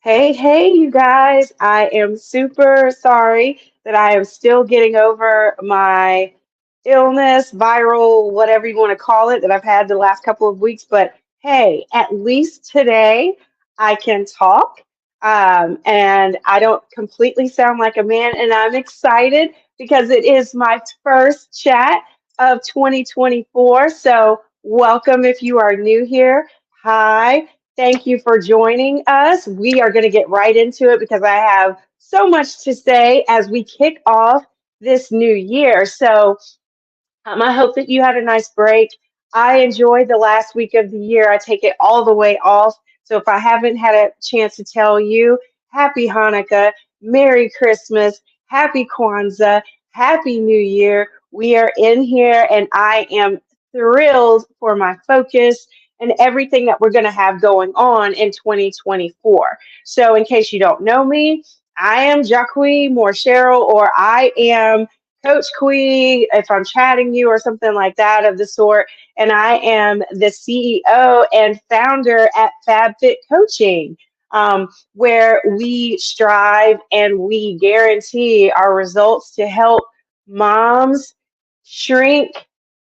Hey, hey, you guys. I am super sorry that I am still getting over my illness, viral, whatever you want to call it, that I've had the last couple of weeks. But hey, at least today I can talk. And I don't completely sound like a man. And I'm excited because it is my first chat of 2024. So, welcome if you are new here. Hi. Thank you for joining us. We are going to get right into it because I have so much to say as we kick off this new year. I hope that you had a nice break. I enjoyed the last week of the year. I take it all the way off. So if I haven't had a chance to tell you, happy Hanukkah, Merry Christmas, happy Kwanzaa, happy New Year. We are in here and I am thrilled for my focus and everything that we're going to have going on in 2024. So in case you don't know me, I am Jacque Moore Cheryl, or I am Coach Quee, if I'm chatting you or something like that of the sort. And I am the CEO and founder at FabFit Coaching, where we strive and we guarantee our results to help moms shrink,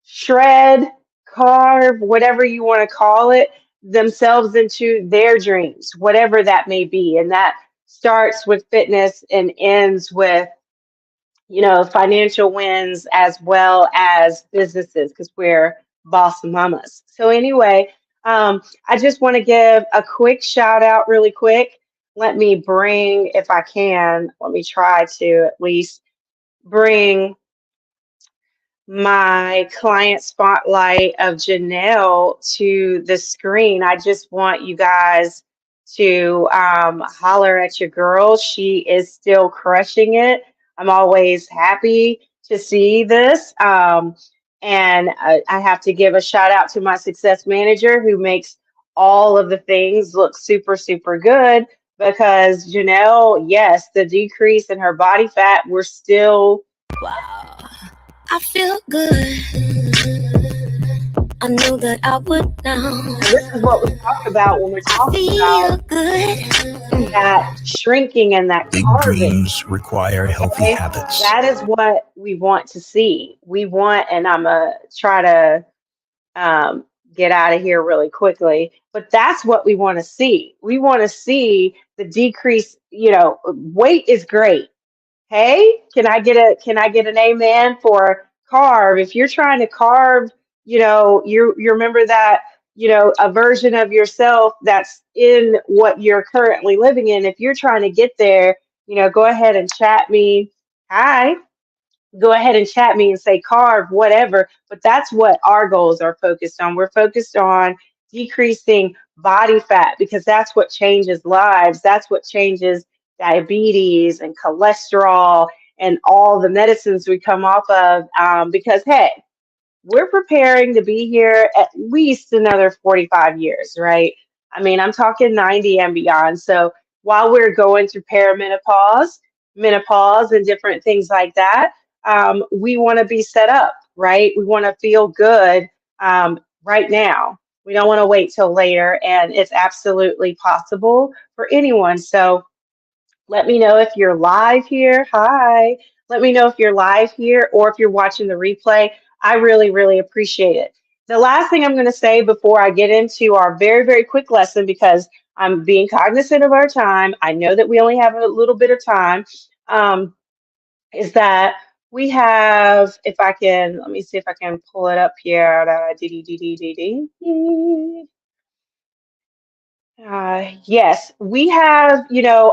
shred, carve, whatever you want to call it, themselves into their dreams, whatever that may be. And that starts with fitness and ends with financial wins as well as businesses because we're boss mamas. So anyway, I just want to give a quick shout out really quick. Let me bring, if I can, let me try to at least bring my client spotlight of Janelle to the screen. I just want you guys to holler at your girl. She is still crushing it. I'm always happy to see this. And I have to give a shout out to my success manager who makes all of the things look super, super good because Janelle, yes, the decrease in her body fat, we're still. Wow. I feel good. I knew that I would now. And this is what we talk about when we're I talking feel about good. that shrinking and that Big carving. dreams require healthy Okay, habits. that is what we want to see. We want, and I'm gonna try to um, get out of here really quickly. But that's what we want to see. We want to see the decrease. Weight is great. Hey, can I get an amen for carve? If you're trying to carve, you remember that, a version of yourself that's in what you're currently living in. If you're trying to get there, go ahead and chat me. Hi, go ahead and chat me and say carve, whatever. But that's what our goals are focused on. We're focused on decreasing body fat because that's what changes lives. That's what changes diabetes and cholesterol and all the medicines we come off of. Because, hey, we're preparing to be here at least another 45 years, right? I mean, I'm talking 90 and beyond. So while we're going through perimenopause, menopause, and different things like that, we want to be set up, right? We want to feel good right now. We don't want to wait till later, and it's absolutely possible for anyone. So let me know if you're live here. Hi. Let me know if you're live here or if you're watching the replay. I really, really appreciate it. The last thing I'm going to say before I get into our very, very quick lesson, because I'm being cognizant of our time, I know that we only have a little bit of time, um, is that we have, if I can, let me see if I can pull it up here. Yes, we have,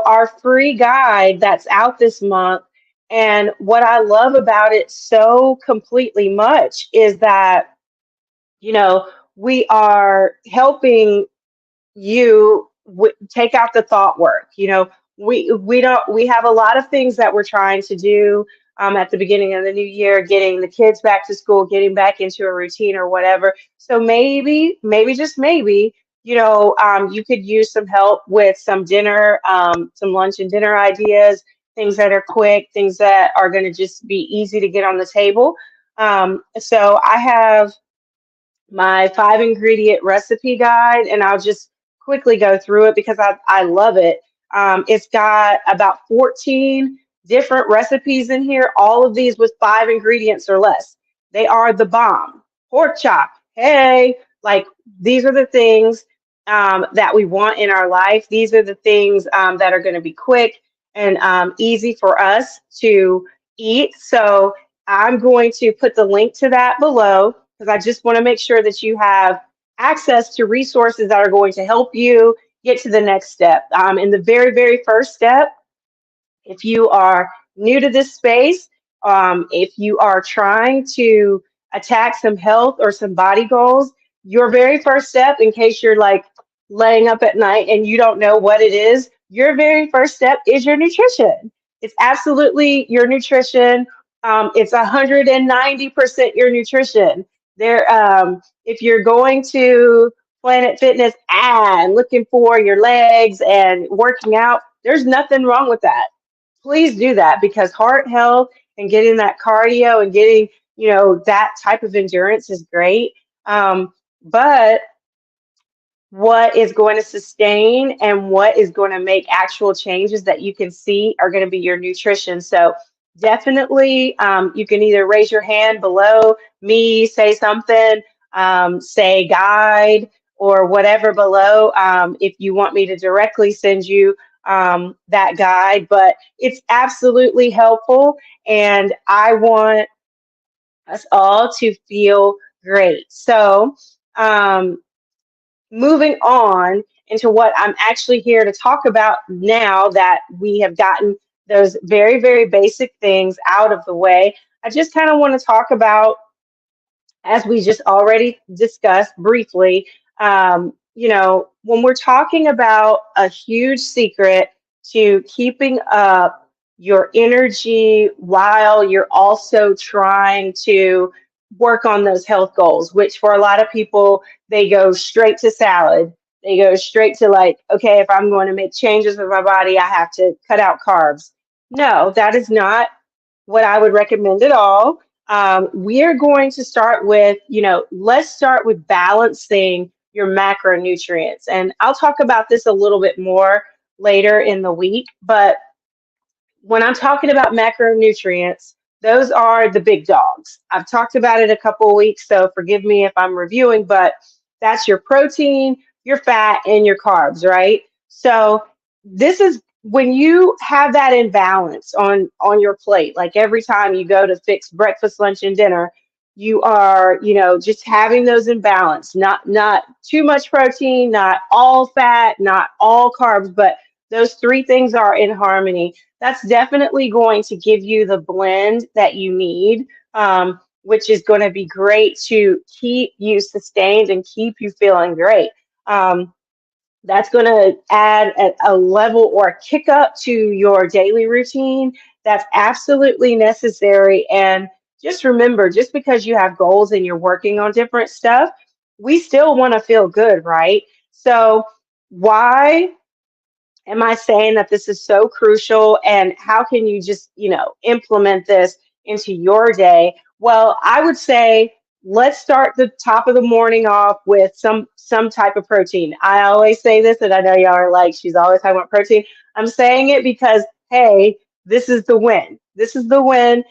our free guide that's out this month. And what I love about it so completely much is that, you know, we are helping you take out the thought work. We have a lot of things that we're trying to do at the beginning of the new year, getting the kids back to school, getting back into a routine or whatever. So maybe just maybe, you could use some help with some dinner, some lunch and dinner ideas, things that are quick, things that are going to just be easy to get on the table. So I have my 5 ingredient recipe guide, and I'll just quickly go through it because I love it. It's got about 14 different recipes in here, all of these with 5 ingredients or less. They are the bomb. Pork chop. Hey, like these are the things that we want in our life. These are the things that are going to be quick and easy for us to eat. So I'm going to put the link to that below because I just want to make sure that you have access to resources that are going to help you get to the next step. In the very, very first step, if you are new to this space, if you are trying to attack some health or some body goals, your very first step, in case you're like laying up at night and you don't know what it is, your very first step is your nutrition. It's absolutely your nutrition. It's 190% your nutrition. If you're going to Planet Fitness and looking for your legs and working out, there's nothing wrong with that. Please do that because heart health and getting that cardio and getting, that type of endurance is great. But what is going to sustain and what is going to make actual changes that you can see are going to be your nutrition. So definitely, you can either raise your hand below me, say something, say guide or whatever below, if you want me to directly send you that guide. But it's absolutely helpful, and I want us all to feel great. So, moving on into what I'm actually here to talk about now that we have gotten those very, very basic things out of the way, I just kind of want to talk about, as we just already discussed briefly, when we're talking about a huge secret to keeping up your energy while you're also trying to work on those health goals, which for a lot of people, they go straight to salad. They go straight to like, okay, if I'm going to make changes with my body, I have to cut out carbs. No, that is not what I would recommend at all. We are going to start with, let's start with balancing your macronutrients. And I'll talk about this a little bit more later in the week. But when I'm talking about macronutrients, those are the big dogs. I've talked about it a couple of weeks, so forgive me if I'm reviewing, but that's your protein, your fat, and your carbs, right? So this is when you have that imbalance on your plate, like every time you go to fix breakfast, lunch, and dinner, you are, just having those imbalance, not too much protein, not all fat, not all carbs, but those three things are in harmony. That's definitely going to give you the blend that you need, which is going to be great to keep you sustained and keep you feeling great. That's going to add a level or a kick up to your daily routine. That's absolutely necessary. And just remember, just because you have goals and you're working on different stuff, we still want to feel good, right? So, why am I saying that this is so crucial, and how can you just, implement this into your day? Well, I would say let's start the top of the morning off with some type of protein. I always say this, and I know y'all are like, she's always talking about protein. I'm saying it because, hey, this is the win. This is the win.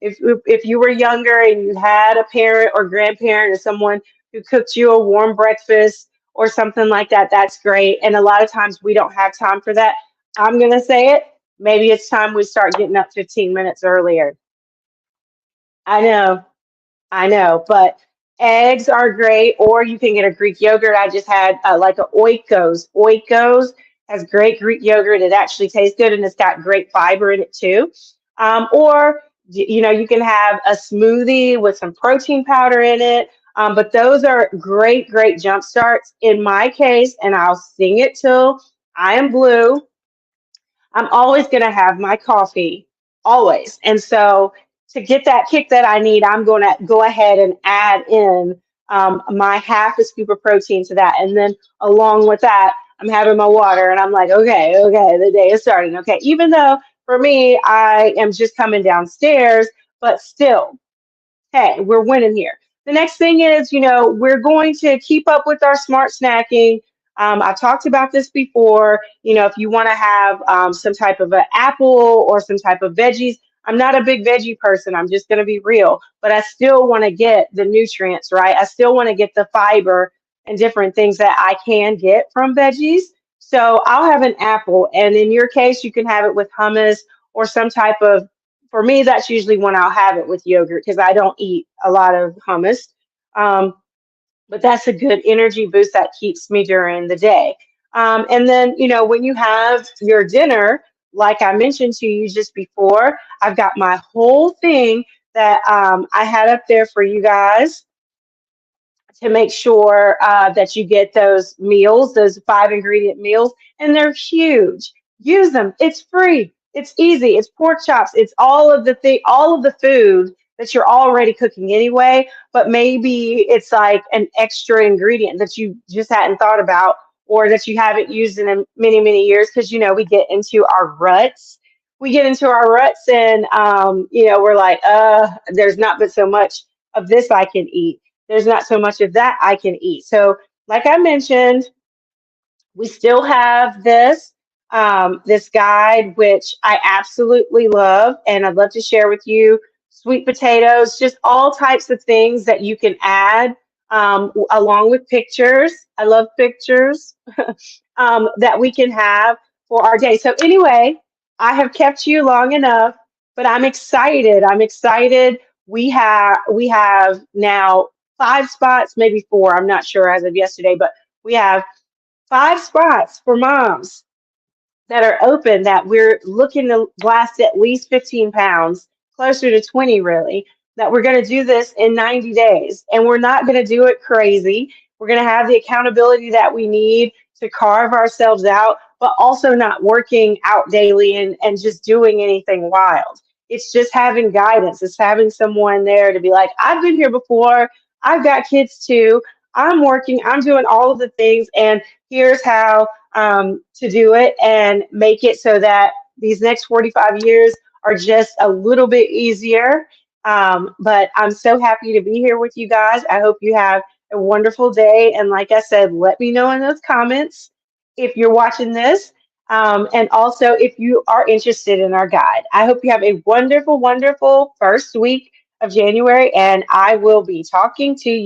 If you were younger and you had a parent or grandparent or someone who cooked you a warm breakfast or something like that, that's great. And a lot of times we don't have time for that. I'm going to say it. Maybe it's time we start getting up 15 minutes earlier. I know, I know, but eggs are great, or you can get a Greek yogurt. I just had like a Oikos. Oikos has great Greek yogurt. It actually tastes good and it's got great fiber in it too. Or, you can have a smoothie with some protein powder in it. But those are great, great jump starts. In my case, and I'll sing it till I am blue, I'm always going to have my coffee, always. And so to get that kick that I need, I'm going to go ahead and add in my half a scoop of protein to that. And then along with that, I'm having my water and I'm like, okay, the day is starting. Okay, even though for me, I am just coming downstairs, but still, hey, we're winning here. The next thing is, we're going to keep up with our smart snacking. I've talked about this before. If you want to have some type of an apple or some type of veggies, I'm not a big veggie person. I'm just going to be real, but I still want to get the nutrients, right? I still want to get the fiber and different things that I can get from veggies. So I'll have an apple, and in your case, you can have it with hummus or some type of. For me, that's usually when I'll have it with yogurt because I don't eat a lot of hummus. Um, but that's a good energy boost that keeps me during the day. And then, when you have your dinner, like I mentioned to you just before, I've got my whole thing that I had up there for you guys to make sure that you get those meals, those 5 ingredient meals, and they're huge. Use them. It's free. It's easy. It's pork chops. It's all of the food that you're already cooking anyway, but maybe it's like an extra ingredient that you just hadn't thought about or that you haven't used in many, many years because we get into our ruts. We get into our ruts and we're like, there's not but so much of this I can eat, there's not so much of that I can eat. So, like I mentioned, we still have this guide, which I absolutely love, and I'd love to share with you. Sweet potatoes, just all types of things that you can add, along with pictures. I love pictures that we can have for our day. So anyway, I have kept you long enough, but I'm excited. I'm excited. We have now 5 spots, maybe 4. I'm not sure as of yesterday, but we have 5 spots for moms that are open that we're looking to last at least 15 pounds, closer to 20 really, that we're going to do this in 90 days. And we're not going to do it crazy. We're going to have the accountability that we need to carve ourselves out, but also not working out daily and just doing anything wild. It's just having guidance. It's having someone there to be like, I've been here before. I've got kids too. I'm working. I'm doing all of the things. And here's how to do it and make it so that these next 45 years are just a little bit easier. But I'm so happy to be here with you guys. I hope you have a wonderful day. And like I said, let me know in those comments if you're watching this. And also if you are interested in our guide. I hope you have a wonderful, wonderful first week of January, and I will be talking to you.